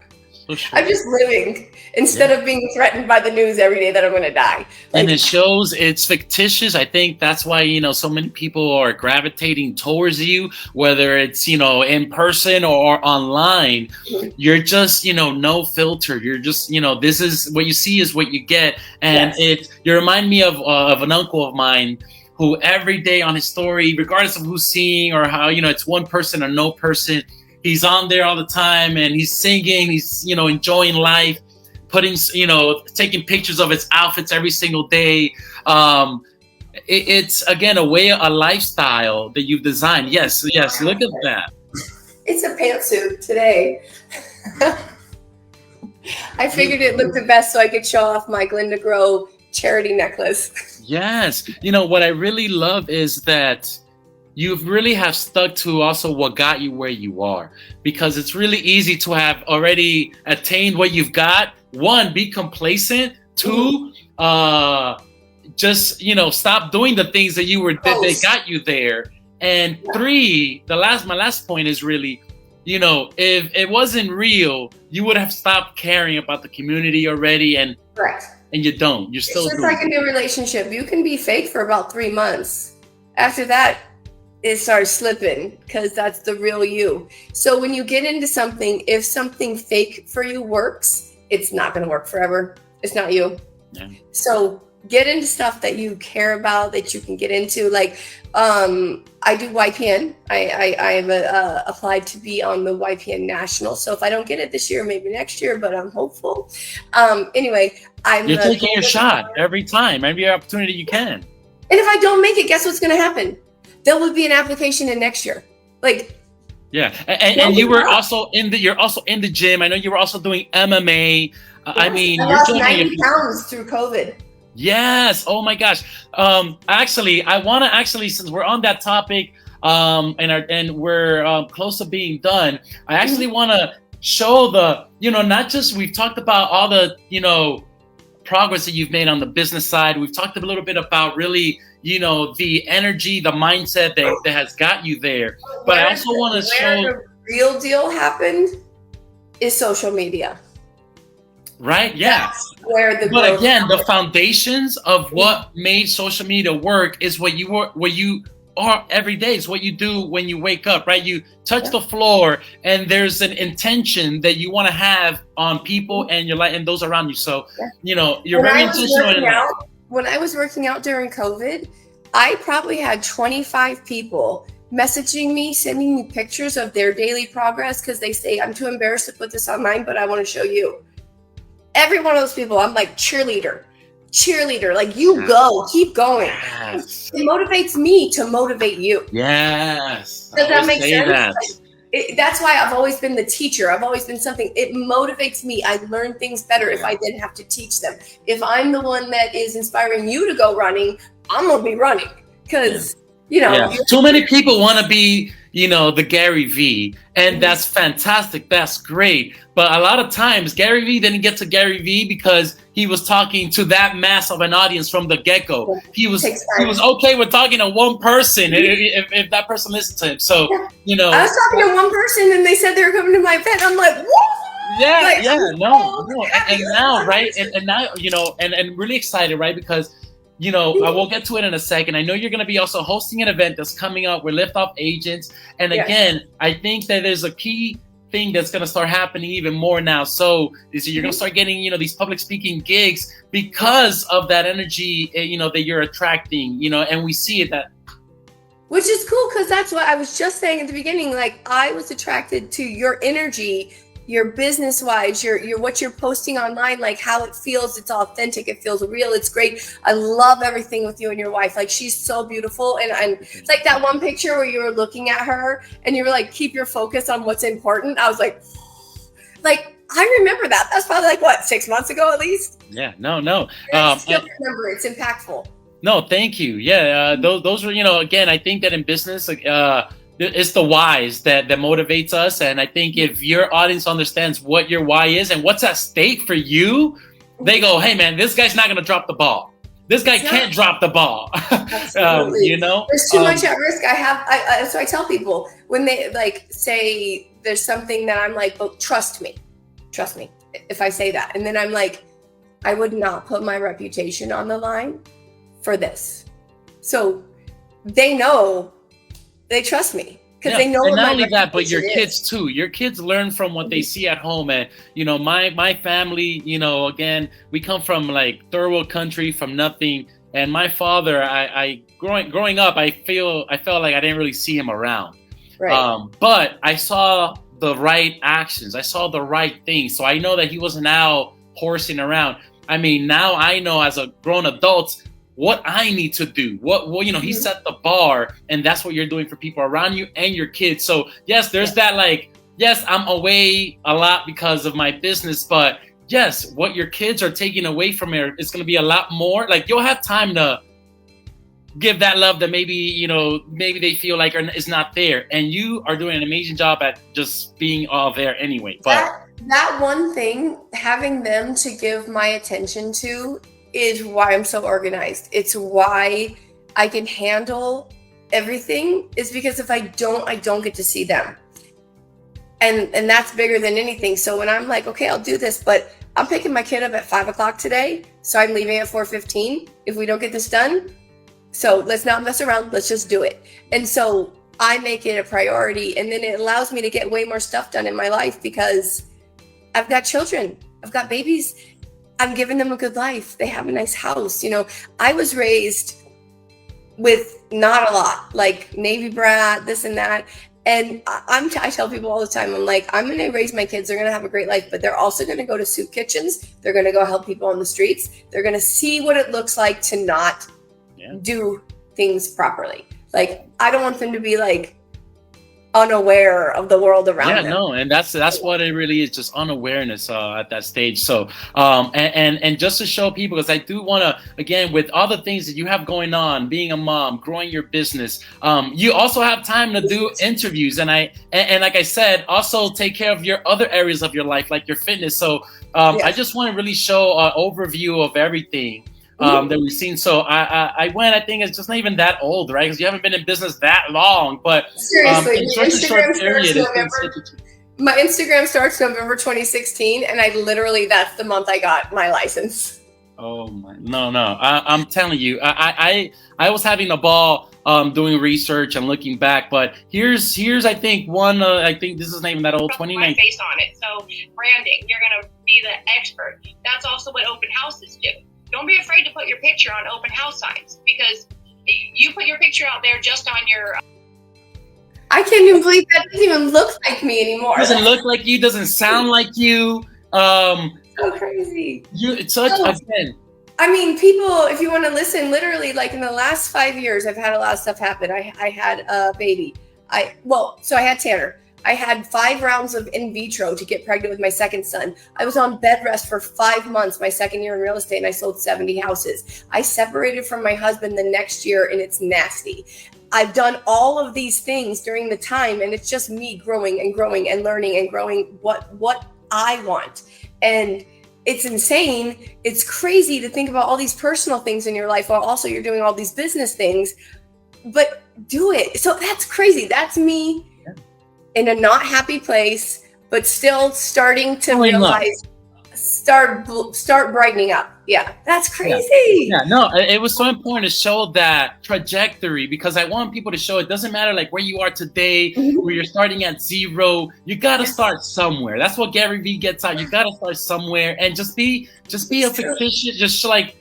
Sure. I'm just living instead of being threatened by the news every day that I'm going to die. And it shows it's fictitious. I think that's why, so many people are gravitating towards you, whether it's, in person or online. You're just, no filter. You're just, this is what you see is what you get. And you remind me of an uncle of mine who every day on his story, regardless of who's seeing or how, it's one person or no person, he's on there all the time and he's singing, he's, enjoying life, putting, taking pictures of his outfits every single day. It's again, a lifestyle that you've designed. Yes. Look at that. It's a pantsuit today. I figured it looked the best so I could show off my Glinda Grow charity necklace. Yes. What I really love is that you really have stuck to also what got you where you are, because it's really easy to have already attained what you've got. One, be complacent. Two, just, stop doing the things that that got you there. And three, my last point is really, if it wasn't real, you would have stopped caring about the community already. And correct. And you don't. You're still. It's just like a new relationship. You can be fake for about 3 months. After that, it starts slipping because that's the real you. So when you get into something, if something fake for you works, it's not going to work forever. It's not you. Yeah. So get into stuff that you care about, that you can get into. Like I do YPN. I have applied to be on the YPN National. So if I don't get it this year, maybe next year, but I'm hopeful. Anyway, you're taking your shot every time, every opportunity you can. And if I don't make it, guess what's going to happen? There will be an application in next year. Yeah, and you were also you're also in the gym. I know you were also doing MMA. Yes, I mean, I lost 90 pounds through COVID. Yes. Oh my gosh. Actually, I want to since we're on that topic, and we're close to being done, I actually want to show not just we've talked about all the progress that you've made on the business side. We've talked a little bit about really, the energy, the mindset that has got you there. But I also want to show the real deal happened is social media. Right? Yeah. But again, the foundations of what made social media work is what you are every day. It's what you do when you wake up, right? You touch the floor and there's an intention that you want to have on people and your life and those around you. So, you're very intentional. When I was working out during COVID, I probably had 25 people messaging me, sending me pictures of their daily progress because they say, I'm too embarrassed to put this online, but I want to show you. Every one of those people, I'm like, cheerleader, like you go, keep going. Yes. It motivates me to motivate you. Yes. Does that make sense? That's why I've always been the teacher. I've always been something. It motivates me. I learn things better if I didn't have to teach them. If I'm the one that is inspiring you to go running, I'm going to be running because, Too many people want to be, the Gary V, and that's fantastic. That's great. But a lot of times Gary V didn't get to Gary V because he was talking to that mass of an audience from the get-go. He was okay with talking to one person if that person listened to him. So, I was talking to one person and they said they were coming to my event. I'm like, what? Yeah, Like, yeah, I'm no, so no, happy. and now, right, and now, and really excited, right, because, I will get to it in a second. I know you're going to be also hosting an event that's coming up with Liftoff Agents, and Yes. again, I think that there's a key thing that's going to start happening even more now. So you're going to start getting, these public speaking gigs because of that energy, that you're attracting, and we see it that. Which is cool, because that's what I was just saying at the beginning. Like, I was attracted to your energy, your business wise, your what you're posting online, like how it feels. It's authentic. It feels real. It's great. I love everything with you and your wife. Like, she's so beautiful. And it's like that one picture where you were looking at her and you were like, keep your focus on what's important. I was like, I remember that. That's probably like, what, 6 months ago at least? Yeah, no. I still remember. It's impactful. No, thank you. Yeah, those are, again, I think that in business, it's the whys that motivates us. And I think if your audience understands what your why is and what's at stake for you, they go, hey, man, this guy's not going to drop the ball. This guy can't drop the ball. Absolutely. There's too much at risk. So I tell people when they like say there's something that I'm like, but trust me if I say that. And then I'm like, I would not put my reputation on the line for this. So they know, they trust me because they know. And not only that, but your kids too. Your kids learn from what they see at home. And my family, again, we come from like third world country, from nothing. And my father, I growing up, I felt like I didn't really see him around. Right. But I saw the right actions. I saw the right things. So I know that he wasn't out horsing around. I mean, now I know as a grown adult what I need to do. He set the bar, and that's what you're doing for people around you and your kids. So yes, there's that, like, yes, I'm away a lot because of my business, but yes, what your kids are taking away from it is going to be a lot more. Like, you'll have time to give that love that maybe they feel like is not there, and you are doing an amazing job at just being all there anyway. But that one thing, having them to give my attention to, is why I'm so organized. It's why I can handle everything, is because if I don't get to see them. And that's bigger than anything. So when I'm like, okay, I'll do this, but I'm picking my kid up at 5:00 today, so I'm leaving at 4:15 if we don't get this done. So let's not mess around. Let's just do it. And so I make it a priority, and then it allows me to get way more stuff done in my life because I've got children. I've got babies. I'm giving them a good life. They have a nice house. I was raised with not a lot, like Navy brat, this and that. And I tell people all the time, I'm like, I'm going to raise my kids. They're going to have a great life, but they're also going to go to soup kitchens. They're going to go help people on the streets. They're going to see what it looks like to not do things properly. Like, I don't want them to be like unaware of the world around them. No, and that's what it really is, just unawareness at that stage. So and just to show people, because I do want to, again, with all the things that you have going on, being a mom, growing your business, you also have time to do interviews, and like I said, also take care of your other areas of your life, like your fitness. So I just want to really show an overview of everything that we've seen. So I think it's just not even that old, right? Because you haven't been in business that long, but seriously, in such a short period, my Instagram starts November 2016, and that's the month I got my license. Oh my, no, I'm telling you, I was having a ball doing research and looking back, but here's I think one, I think this is not even that old, 29. My face on it. So branding, you're gonna be the expert. That's also what open houses do. Don't be afraid to put your picture on open house signs, because you put your picture out there just on your. I can't even believe that doesn't even look like me anymore. Doesn't look like you. Doesn't sound like you. So crazy. It's such again. I mean, people, if you want to listen, literally, like in the last 5 years, I've had a lot of stuff happen. I had a baby. I had Tanner. I had 5 rounds of in vitro to get pregnant with my second son. I was on bed rest for 5 months, my second year in real estate, and I sold 70 houses. I separated from my husband the next year, and it's nasty. I've done all of these things during the time, and it's just me growing and growing and learning and growing what I want. And it's insane. It's crazy to think about all these personal things in your life while also you're doing all these business things, but do it. So that's crazy. That's me in a not happy place, but still starting to Growing up. realize, start brightening up. Yeah, that's crazy. Yeah, no, it was so important to show that trajectory, because I want people to show it doesn't matter like where you are today, where you're starting at zero. You got to start somewhere. That's what Gary Vee gets out. You got to start somewhere and just be a fictitious, just like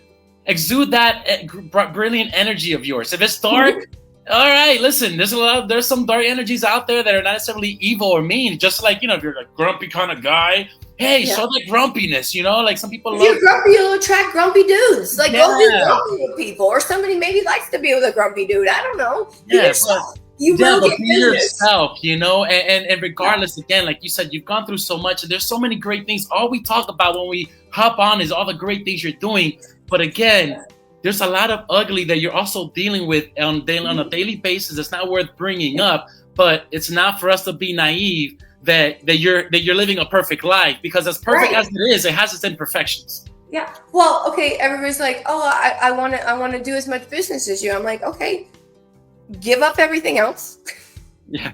exude that brilliant energy of yours. If it's dark, all right, listen, there's some dark energies out there that are not necessarily evil or mean. Just like, if you're a grumpy kind of guy, hey, show that grumpiness, like some people if you're grumpy, you'll attract grumpy dudes. Like, go be grumpy with people. Or somebody maybe likes to be with a grumpy dude. I don't know. You will get be business. yourself, and regardless, again, like you said, you've gone through so much, and there's so many great things. All we talk about when we hop on is all the great things you're doing. But again, there's a lot of ugly that you're also dealing with on a daily basis. It's not worth bringing up, but it's not for us to be naive that you're living a perfect life, because as perfect as it is, it has its imperfections. Yeah. Well, okay. Everybody's like, oh, I want to do as much business as you. I'm like, okay, give up everything else. Yeah.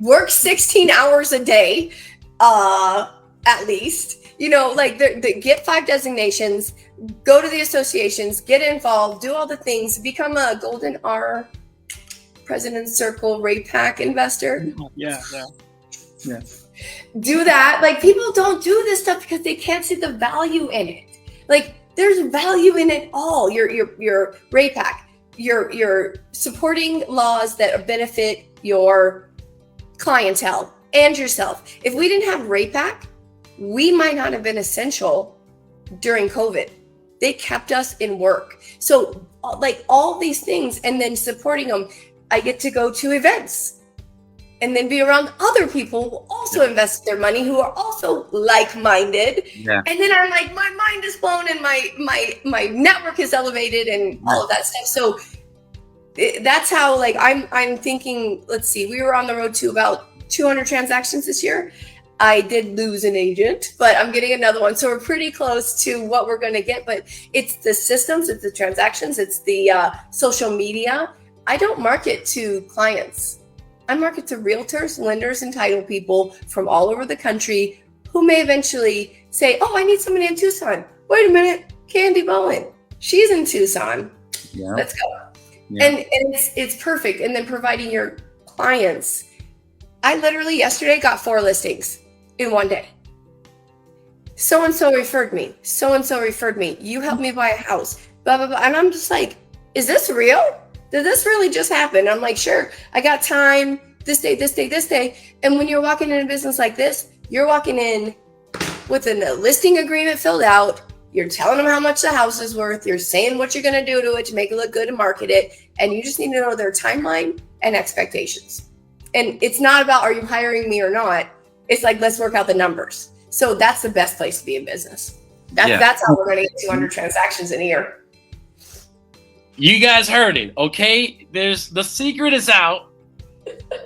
Work 16 hours a day, at least. Like get 5 designations, go to the associations, get involved, do all the things, become a Golden R, President's Circle, RAPAC investor. Yeah. Do that. Like, people don't do this stuff because they can't see the value in it. Like, there's value in it all. Your RAPAC, you're supporting laws that benefit your clientele and yourself. If we didn't have RAPAC, we might not have been essential during COVID. They kept us in work. So like all these things, and then supporting them, I get to go to events and then be around other people who also invest their money, who are also like-minded. Yeah. And then I'm like, my mind is blown and my network is elevated and all of that stuff. So that's how, like, I'm thinking, let's see, we were on the road to about 200 transactions this year. I did lose an agent, but I'm getting another one. So we're pretty close to what we're going to get, but it's the systems, it's the transactions, it's the social media. I don't market to clients. I market to realtors, lenders, and title people from all over the country who may eventually say, oh, I need somebody in Tucson. Wait a minute, Candy Bowen, she's in Tucson. Yeah. Let's go. Yeah. And it's perfect. And then providing your clients. I literally yesterday got 4 listings in one day. So-and-so referred me. So-and-so referred me. You helped me buy a house. Blah, blah, blah. And I'm just like, is this real? Did this really just happen? I'm like, sure. I got time this day, this day, this day. And when you're walking in a business like this, you're walking in with a listing agreement filled out. You're telling them how much the house is worth. You're saying what you're going to do to it to make it look good and market it. And you just need to know their timeline and expectations. And it's not about, are you hiring me or not? It's like, let's work out the numbers. So that's the best place to be in business. That's how we're going to get 200 transactions in a year. You guys heard it, okay? The secret is out.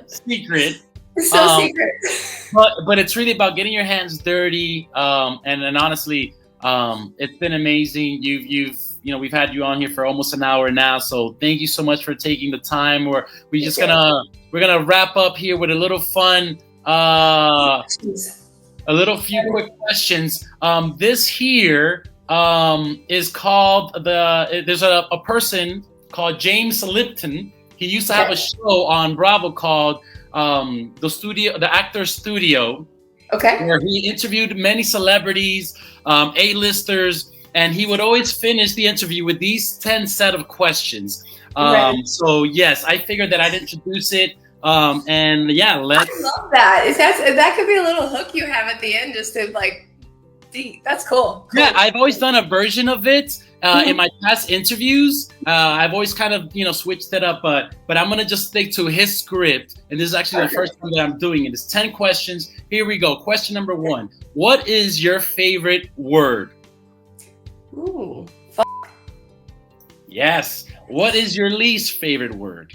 Secret. It's so secret. But it's really about getting your hands dirty. And honestly, it's been amazing. We've had you on here for almost an hour now. So thank you so much for taking the time. We're gonna wrap up here with a little fun, a few quick questions. This here is called there's a person called James Lipton. He used to have a show on Bravo called the Actors Studio. Okay. Where he interviewed many celebrities, A-listers, and he would always finish the interview with these 10 set of questions. So yes, I figured that I'd introduce it. And yeah, I love that. That could be a little hook you have at the end, just to like, that's cool. Yeah, I've always done a version of it in my past interviews. I've always kind of switched it up, but I'm gonna just stick to his script. And this is actually the first time that I'm doing it. It's 10 questions. Here we go. Question number 1: what is your favorite word? Ooh, Yes. What is your least favorite word?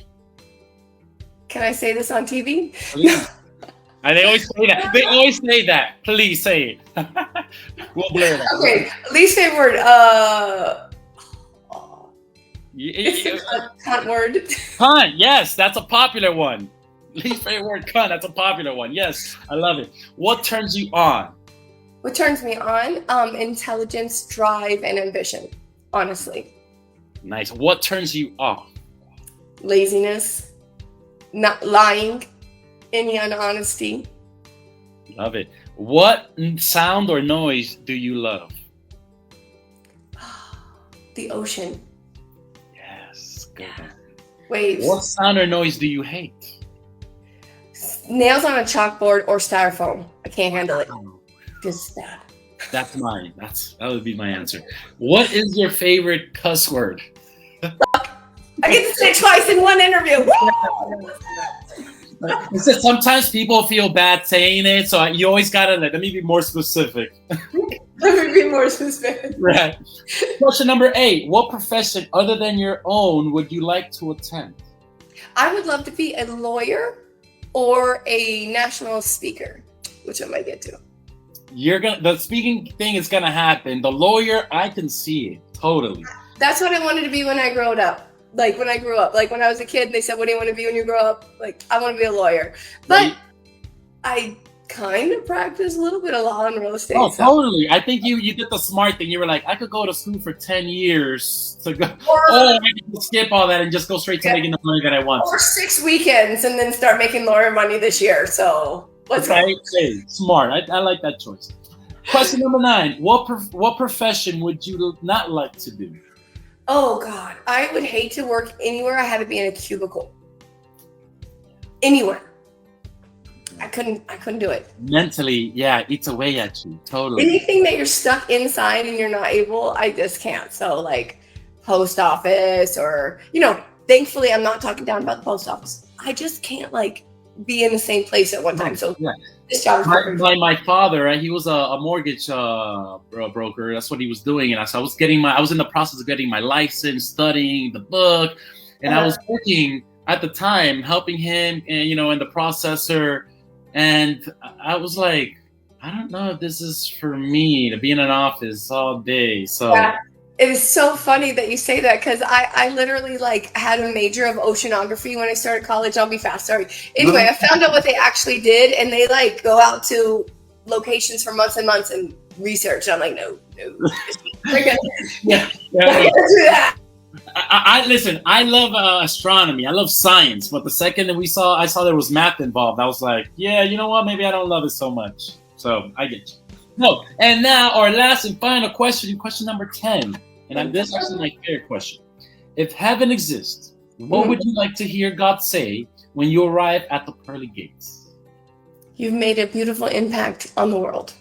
Can I say this on TV? They always say that. They always say that. Please say it. We'll blur that. Okay. Least favorite word. It's a cunt word. Cunt. Yes, that's a popular one. Least favorite word, cunt. That's a popular one. Yes, I love it. What turns you on? What turns me on? Intelligence, drive, and ambition. Honestly, Nice. What turns you off? laziness, not lying, any unhonesty. Love it. What sound or noise do you love? The ocean, Yes. Good. waves, What sound or noise do you hate? nails on a chalkboard or styrofoam. I can't handle it. Just bad. That's mine. That would be my answer. What is your favorite cuss word? I get to say it twice in one interview. Woo! It's just sometimes people feel bad saying it, so you always gotta let me be more specific. Let me be more specific. Right. Question number 8. What profession other than your own would you like to attempt? I would love to be a lawyer or a national speaker, which I might get to. The speaking thing is gonna happen. The lawyer, I can see it totally. That's what I wanted to be when I grew up. Like when I grew up, like when I was a kid, they said, "What do you want to be when you grow up?" Like I want to be a lawyer, but I kind of practice a little bit of law and real estate. Oh, so. totally. I think you did the smart thing. You were like, I could go to school for 10 years to go. Or, I can skip all that and just go straight to making the money that I want. or 6 weekends and then start making lawyer money this year. So let's go. Hey, smart. I like that choice. Question number 9. What profession would you not like to do? Oh God, I would hate to work anywhere I had to be in a cubicle. Anywhere. I couldn't do it. Mentally, yeah, it eats away at you. Totally. Anything that you're stuck inside and you're not able, I just can't. So like post office or, thankfully I'm not talking down about the post office. I just can't like be in the same place at one time. So yeah. This job is perfect. My father, right? He was a mortgage broker. That's what he was doing. And I was in the process of getting my license, studying the book. And I was working at the time, helping him, and, in the processor. And I was like, I don't know if this is for me to be in an office all day. So yeah. It is so funny that you say that because I literally had a major of oceanography when I started college. I'll be fast. Sorry. Anyway, I found out what they actually did, and they go out to locations for months and months and research. I'm like, no. yeah. Do that. I listen. I love astronomy. I love science. But the second that I saw there was math involved. I was like, yeah, you know what? Maybe I don't love it so much. So I get you. No, and now our last and final question number 10. And this is actually my favorite question. If heaven exists, what would you like to hear God say when you arrive at the pearly gates? You've made a beautiful impact on the world.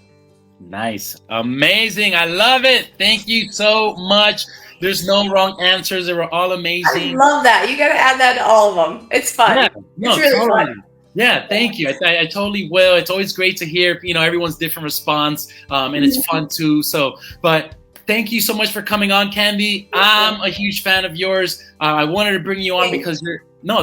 Nice. Amazing. I love it. Thank you so much. There's no wrong answers. They were all amazing. I love that. You got to add that to all of them. It's fun. Yeah, it's really totally fun. Yeah, thank you. I totally will. It's always great to hear, everyone's different response, and it's fun too. So, but thank you so much for coming on, Candy. I'm a huge fan of yours. I wanted to bring you on because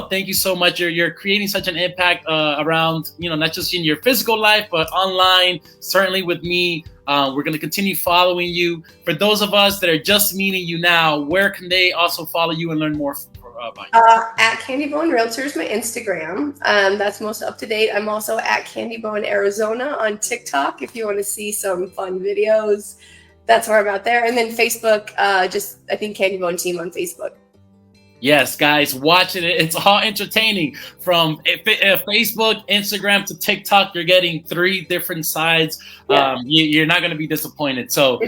thank you so much. You're creating such an impact around, not just in your physical life, but online, certainly with me. We're going to continue following you. For those of us that are just meeting you now, where can they also follow you and learn more about you? At Candy Bone Realtors, my Instagram. That's most up to date. I'm also at Candy Bone Arizona on TikTok. If you want to see some fun videos, that's where I'm out there. And then Facebook, I think Candy Bone Team on Facebook. Yes, guys, watching it. It's all entertaining. From Facebook, Instagram to TikTok, you're getting 3 different sides. Yeah. You're not going to be disappointed. So,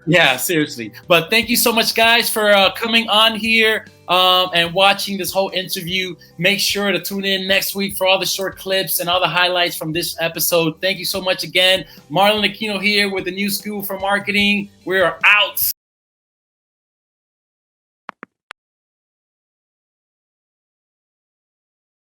yeah, seriously. But thank you so much, guys, for coming on here and watching this whole interview. Make sure to tune in next week for all the short clips and all the highlights from this episode. Thank you so much again. Marlon Aquino here with the New School for Marketing. We are out.